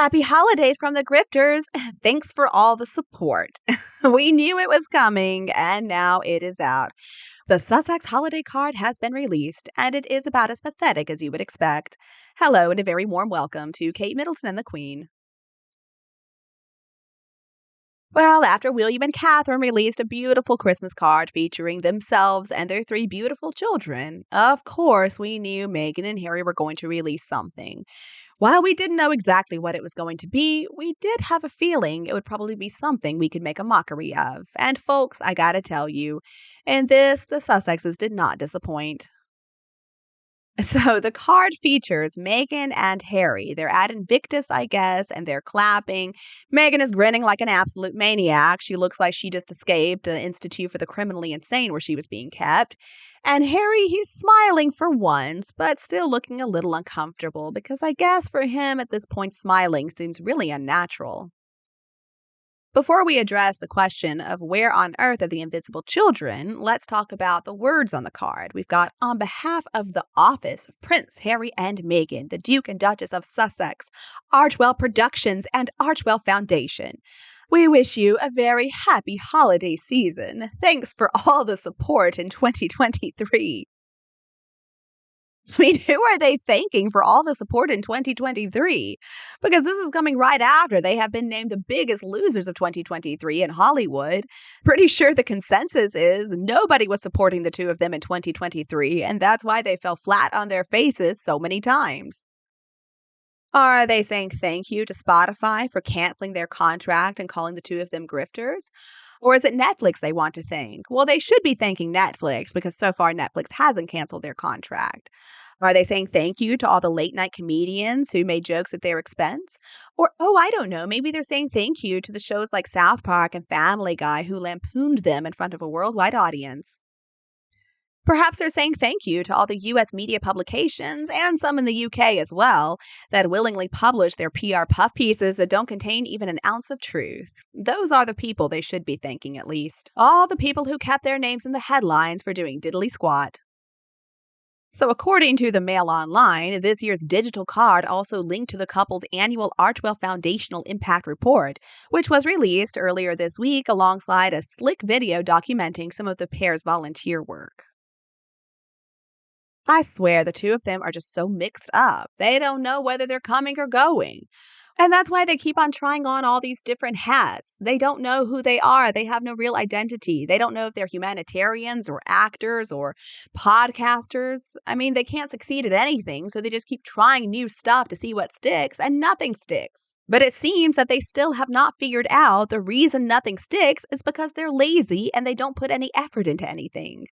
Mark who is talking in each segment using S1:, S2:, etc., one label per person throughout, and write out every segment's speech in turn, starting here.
S1: Happy holidays from the grifters. Thanks for all the support. We knew it was coming, and now it is out. The Sussex holiday card has been released, and it is about as pathetic as you would expect. Hello, and a very warm welcome to Kate Middleton and the Queen. Well, after William and Catherine released a beautiful Christmas card featuring themselves and their three beautiful children, of course we knew Meghan and Harry were going to release something. While we didn't know exactly what it was going to be, we did have a feeling it would probably be something we could make a mockery of. And folks, I gotta tell you, in this, the Sussexes did not disappoint. So the card features Meghan and Harry. They're at Invictus, I guess, and they're clapping. Meghan is grinning like an absolute maniac. She looks like she just escaped the Institute for the Criminally Insane where she was being kept. And Harry, he's smiling for once, but still looking a little uncomfortable because I guess for him at this point, smiling seems really unnatural. Before we address the question of where on earth are the invisible children, let's talk about the words on the card. We've got on behalf of the office of Prince Harry and Meghan, the Duke and Duchess of Sussex, Archwell Productions, and Archwell Foundation. We wish you a very happy holiday season. Thanks for all the support in 2023. I mean, who are they thanking for all the support in 2023? Because this is coming right after they have been named the biggest losers of 2023 in Hollywood. Pretty sure the consensus is nobody was supporting the two of them in 2023, and that's why they fell flat on their faces so many times. Are they saying thank you to Spotify for canceling their contract and calling the two of them grifters? Or is it Netflix they want to thank? Well, they should be thanking Netflix because so far Netflix hasn't canceled their contract. Are they saying thank you to all the late night comedians who made jokes at their expense? Or, oh, I don't know, maybe they're saying thank you to the shows like South Park and Family Guy who lampooned them in front of a worldwide audience. Perhaps they're saying thank you to all the US media publications and some in the UK as well that willingly publish their PR puff pieces that don't contain even an ounce of truth. Those are the people they should be thanking at least. All the people who kept their names in the headlines for doing diddly squat. So according to the Mail Online, this year's digital card also linked to the couple's annual Archwell Foundational Impact Report, which was released earlier this week alongside a slick video documenting some of the pair's volunteer work. I swear the two of them are just so mixed up. They don't know whether they're coming or going. And that's why they keep on trying on all these different hats. They don't know who they are. They have no real identity. They don't know if they're humanitarians or actors or podcasters. I mean, they can't succeed at anything, so they just keep trying new stuff to see what sticks, and nothing sticks. But it seems that they still have not figured out the reason nothing sticks is because they're lazy and they don't put any effort into anything.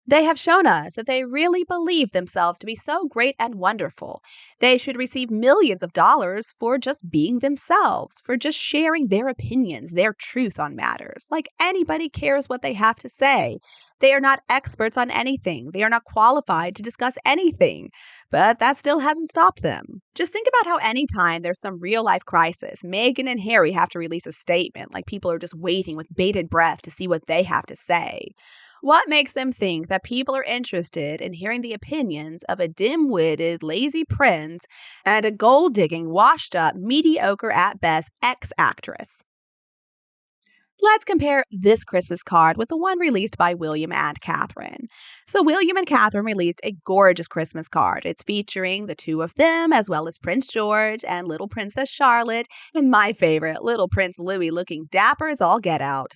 S1: They have shown us that they really believe themselves to be so great and wonderful. They should receive millions of dollars for just being themselves, for just sharing their opinions, their truth on matters. Like anybody cares what they have to say. They are not experts on anything. They are not qualified to discuss anything. But that still hasn't stopped them. Just think about how anytime there's some real life crisis, Meghan and Harry have to release a statement, like people are just waiting with bated breath to see what they have to say. What makes them think that people are interested in hearing the opinions of a dim-witted, lazy prince and a gold-digging, washed-up, mediocre at best ex-actress? Let's compare this Christmas card with the one released by William and Catherine. So William and Catherine released a gorgeous Christmas card. It's featuring the two of them, as well as Prince George and little Princess Charlotte, and my favorite, little Prince Louis looking dapper as all get out.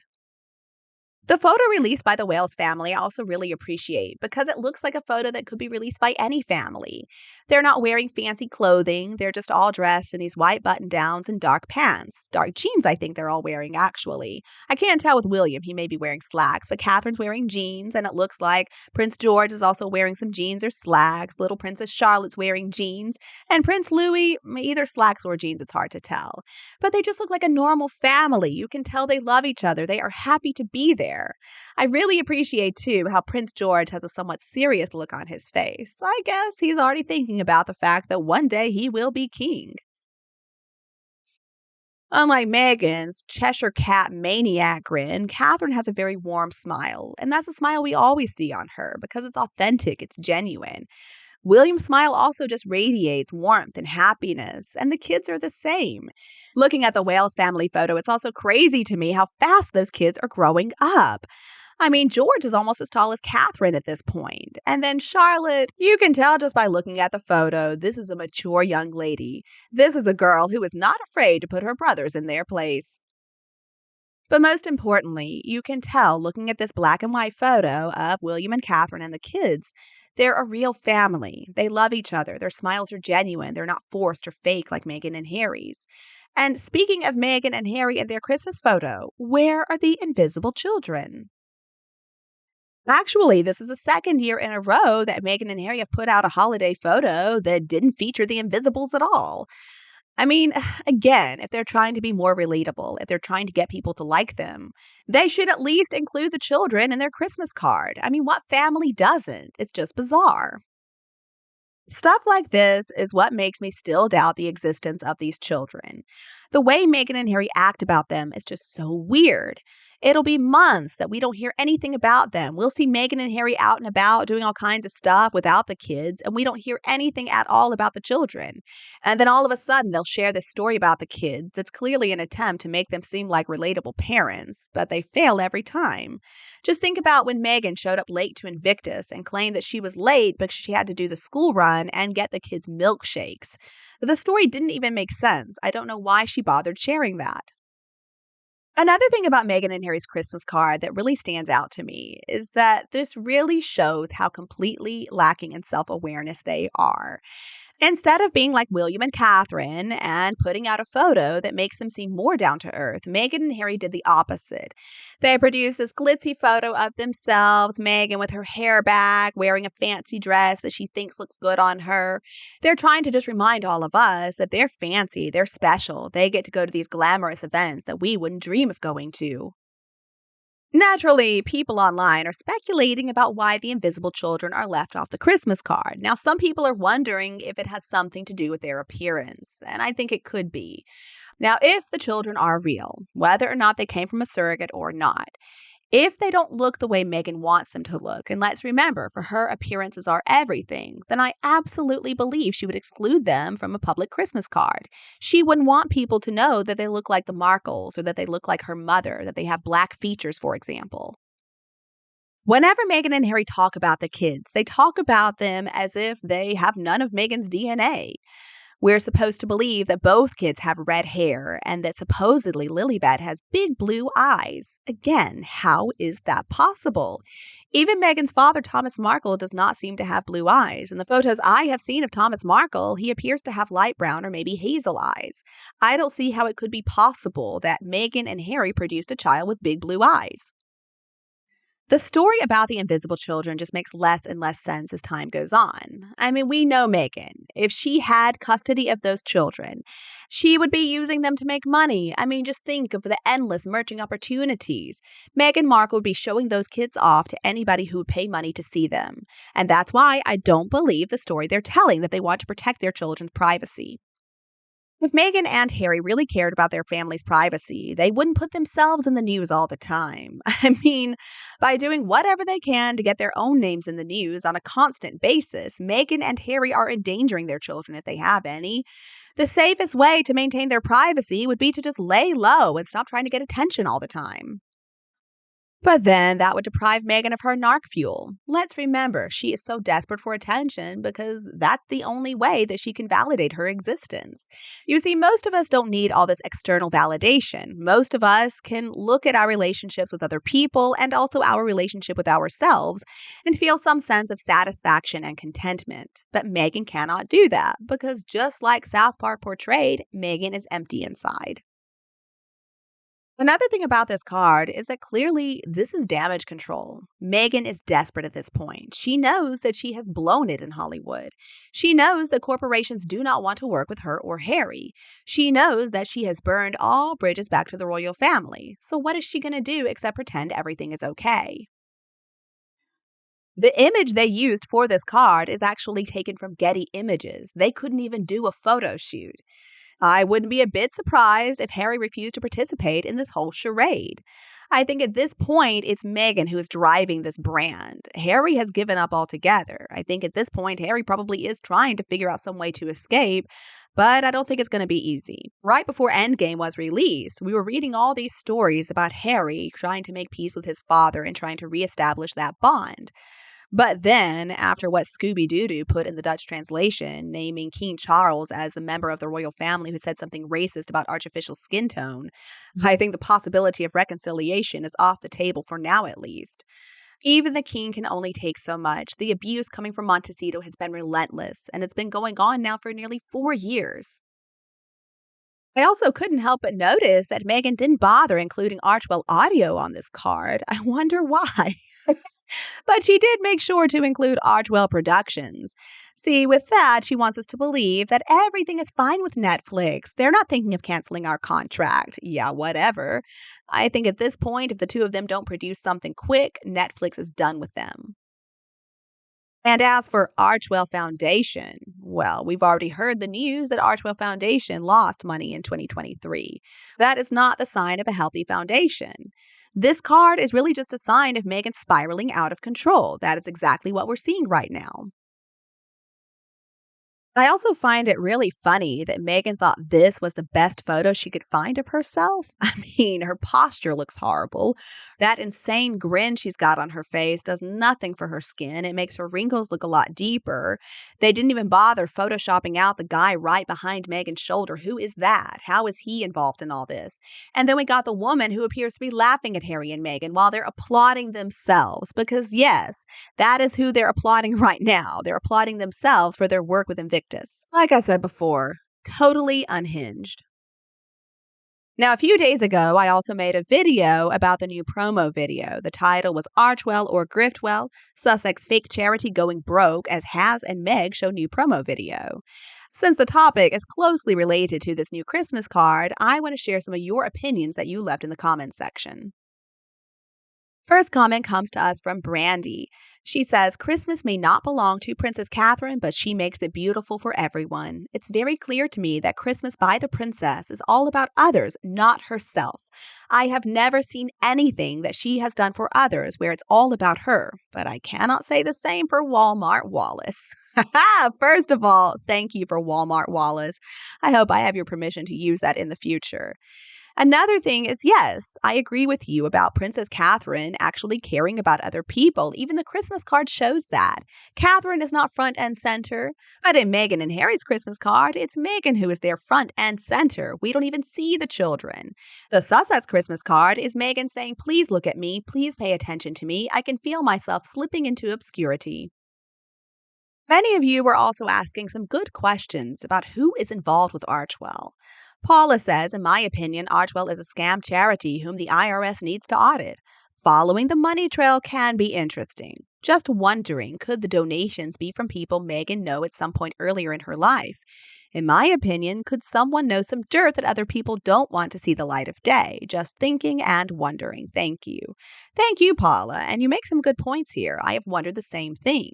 S1: The photo released by the Wales family I also really appreciate because it looks like a photo that could be released by any family. They're not wearing fancy clothing. They're just all dressed in these white button-downs and dark pants. Dark jeans, I think they're all wearing, actually. I can't tell with William. He may be wearing slacks, but Catherine's wearing jeans, and it looks like Prince George is also wearing some jeans or slacks. Little Princess Charlotte's wearing jeans, and Prince Louis, either slacks or jeans, it's hard to tell. But they just look like a normal family. You can tell they love each other. They are happy to be there. I really appreciate, too, how Prince George has a somewhat serious look on his face. I guess he's already thinking about the fact that one day he will be king. Unlike Meghan's Cheshire Cat maniac grin, Catherine has a very warm smile, and that's a smile we always see on her because it's authentic, it's genuine. William's smile also just radiates warmth and happiness, and the kids are the same. Looking at the Wales family photo, it's also crazy to me how fast those kids are growing up. I mean, George is almost as tall as Catherine at this point. And then Charlotte, you can tell just by looking at the photo, this is a mature young lady. This is a girl who is not afraid to put her brothers in their place. But most importantly, you can tell looking at this black and white photo of William and Catherine and the kids, they're a real family. They love each other. Their smiles are genuine. They're not forced or fake like Meghan and Harry's. And speaking of Meghan and Harry and their Christmas photo, where are the invisible children? Actually, this is the second year in a row that Meghan and Harry have put out a holiday photo that didn't feature the Invisibles at all. I mean, again, if they're trying to be more relatable, if they're trying to get people to like them, they should at least include the children in their Christmas card. I mean, what family doesn't? It's just bizarre. Stuff like this is what makes me still doubt the existence of these children. The way Meghan and Harry act about them is just so weird. It'll be months that we don't hear anything about them. We'll see Meghan and Harry out and about doing all kinds of stuff without the kids, and we don't hear anything at all about the children. And then all of a sudden, they'll share this story about the kids that's clearly an attempt to make them seem like relatable parents, but they fail every time. Just think about when Meghan showed up late to Invictus and claimed that she was late because she had to do the school run and get the kids milkshakes. The story didn't even make sense. I don't know why she bothered sharing that. Another thing about Meghan and Harry's Christmas card that really stands out to me is that this really shows how completely lacking in self awareness they are. Instead of being like William and Catherine and putting out a photo that makes them seem more down to earth, Meghan and Harry did the opposite. They produced this glitzy photo of themselves, Meghan with her hair back, wearing a fancy dress that she thinks looks good on her. They're trying to just remind all of us that they're fancy, they're special, they get to go to these glamorous events that we wouldn't dream of going to. Naturally, people online are speculating about why the invisible children are left off the Christmas card. Now, some people are wondering if it has something to do with their appearance, and I think it could be. Now, if the children are real, whether or not they came from a surrogate or not, if they don't look the way Megan wants them to look, and let's remember, for her, appearances are everything, then I absolutely believe she would exclude them from a public Christmas card. She wouldn't want people to know that they look like the Markles or that they look like her mother, that they have black features, for example. Whenever Meghan and Harry talk about the kids, they talk about them as if they have none of Meghan's DNA. We're supposed to believe that both kids have red hair and that supposedly Lilibet has big blue eyes. Again, how is that possible? Even Meghan's father, Thomas Markle, does not seem to have blue eyes. In the photos I have seen of Thomas Markle, he appears to have light brown or maybe hazel eyes. I don't see how it could be possible that Meghan and Harry produced a child with big blue eyes. The story about the invisible children just makes less and less sense as time goes on. I mean, we know Meghan. If she had custody of those children, she would be using them to make money. I mean, just think of the endless merching opportunities. Meghan Markle would be showing those kids off to anybody who would pay money to see them. And that's why I don't believe the story they're telling that they want to protect their children's privacy. If Meghan and Harry really cared about their family's privacy, they wouldn't put themselves in the news all the time. I mean, by doing whatever they can to get their own names in the news on a constant basis, Meghan and Harry are endangering their children if they have any. The safest way to maintain their privacy would be to just lay low and stop trying to get attention all the time. But then that would deprive Megan of her narc fuel. Let's remember, she is so desperate for attention because that's the only way that she can validate her existence. You see, most of us don't need all this external validation. Most of us can look at our relationships with other people and also our relationship with ourselves and feel some sense of satisfaction and contentment. But Megan cannot do that because just like South Park portrayed, Megan is empty inside. Another thing about this card is that clearly this is damage control. Megan is desperate at this point. She knows that she has blown it in Hollywood. She knows that corporations do not want to work with her or Harry. She knows that she has burned all bridges back to the royal family. So what is she going to do except pretend everything is okay? The image they used for this card is actually taken from Getty Images. They couldn't even do a photo shoot. I wouldn't be a bit surprised if Harry refused to participate in this whole charade. I think at this point, it's Meghan who is driving this brand. Harry has given up altogether. I think at this point, Harry probably is trying to figure out some way to escape, but I don't think it's going to be easy. Right before Endgame was released, we were reading all these stories about Harry trying to make peace with his father and trying to reestablish that bond. But then, after what Scooby Doo Doo put in the Dutch translation, naming King Charles as the member of the royal family who said something racist about artificial skin tone, I think the possibility of reconciliation is off the table for now at least. Even the king can only take so much. The abuse coming from Montecito has been relentless, and it's been going on now for nearly 4 years. I also couldn't help but notice that Meghan didn't bother including Archwell audio on this card. I wonder why. But she did make sure to include Archwell Productions. See, with that, she wants us to believe that everything is fine with Netflix. They're not thinking of canceling our contract. Yeah, whatever. I think at this point, if the two of them don't produce something quick, Netflix is done with them. And as for Archwell Foundation, well, we've already heard the news that Archwell Foundation lost money in 2023. That is not the sign of a healthy foundation. This card is really just a sign of Meghan spiraling out of control. That is exactly what we're seeing right now. I also find it really funny that Megan thought this was the best photo she could find of herself. I mean, her posture looks horrible. That insane grin she's got on her face does nothing for her skin. It makes her wrinkles look a lot deeper. They didn't even bother photoshopping out the guy right behind Megan's shoulder. Who is that? How is he involved in all this? And then we got the woman who appears to be laughing at Harry and Meghan while they're applauding themselves. Because, yes, that is who they're applauding right now. They're applauding themselves for their work with Invictus. Like I said before, totally unhinged. Now, a few days ago, I also made a video about the new promo video. The title was Archwell or Griftwell, Sussex fake charity going broke as Haz and Meg show new promo video. Since the topic is closely related to this new Christmas card, I want to share some of your opinions that you left in the comments section. First comment comes to us from Brandy. She says, Christmas may not belong to Princess Catherine, but she makes it beautiful for everyone. It's very clear to me that Christmas by the princess is all about others, not herself. I have never seen anything that she has done for others where it's all about her, but I cannot say the same for Walmart Wallace. First of all, thank you for Walmart Wallace. I hope I have your permission to use that in the future. Another thing is, yes, I agree with you about Princess Catherine actually caring about other people. Even the Christmas card shows that. Catherine is not front and center, but in Meghan and Harry's Christmas card, it's Meghan who is there front and center. We don't even see the children. The Sussex Christmas card is Meghan saying, please look at me, please pay attention to me. I can feel myself slipping into obscurity. Many of you were also asking some good questions about who is involved with Archwell. Paula says, in my opinion, Archwell is a scam charity whom the IRS needs to audit. Following the money trail can be interesting. Just wondering, could the donations be from people Meghan know at some point earlier in her life? In my opinion, could someone know some dirt that other people don't want to see the light of day? Just thinking and wondering. Thank you. Thank you, Paula. And you make some good points here. I have wondered the same thing.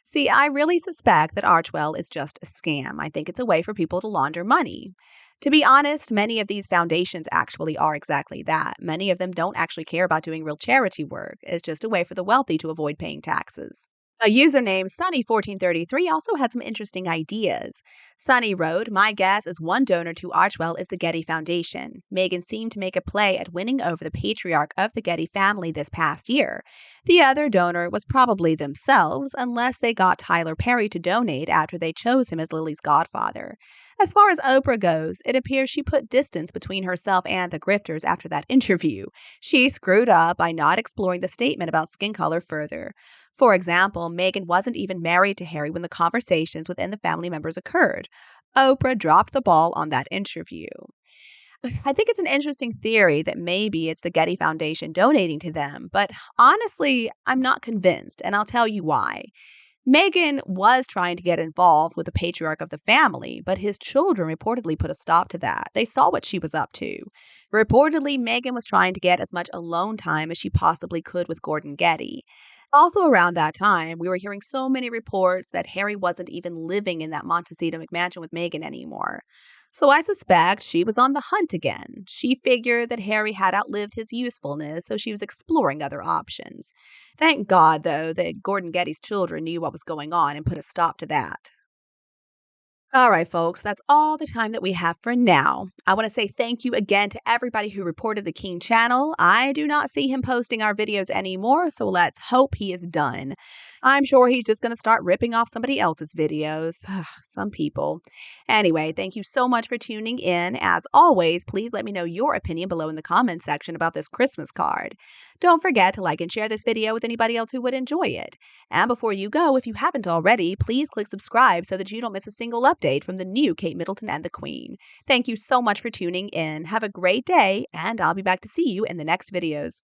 S1: See, I really suspect that Archwell is just a scam. I think it's a way for people to launder money. To be honest, many of these foundations actually are exactly that. Many of them don't actually care about doing real charity work. It's just a way for the wealthy to avoid paying taxes. A user named Sunny1433 also had some interesting ideas. Sunny wrote, my guess is one donor to Archwell is the Getty Foundation. Meghan seemed to make a play at winning over the patriarch of the Getty family this past year. The other donor was probably themselves, unless they got Tyler Perry to donate after they chose him as Lily's godfather. As far as Oprah goes, it appears she put distance between herself and the grifters after that interview. She screwed up by not exploring the statement about skin color further. For example, Meghan wasn't even married to Harry when the conversations within the family members occurred. Oprah dropped the ball on that interview. I think it's an interesting theory that maybe it's the Getty Foundation donating to them, but honestly, I'm not convinced, and I'll tell you why. Meghan was trying to get involved with the patriarch of the family, but his children reportedly put a stop to that. They saw what she was up to. Reportedly, Meghan was trying to get as much alone time as she possibly could with Gordon Getty. Also around that time, we were hearing so many reports that Harry wasn't even living in that Montecito McMansion with Meghan anymore. So I suspect she was on the hunt again. She figured that Harry had outlived his usefulness, so she was exploring other options. Thank God, though, that Gordon Getty's children knew what was going on and put a stop to that. All right, folks, that's all the time that we have for now. I want to say thank you again to everybody who reported the King channel. I do not see him posting our videos anymore, so let's hope he is done. I'm sure he's just going to start ripping off somebody else's videos. Some people. Anyway, thank you so much for tuning in. As always, please let me know your opinion below in the comments section about this Christmas card. Don't forget to like and share this video with anybody else who would enjoy it. And before you go, if you haven't already, please click subscribe so that you don't miss a single update from the new Kate Middleton and the Queen. Thank you so much for tuning in. Have a great day, and I'll be back to see you in the next videos.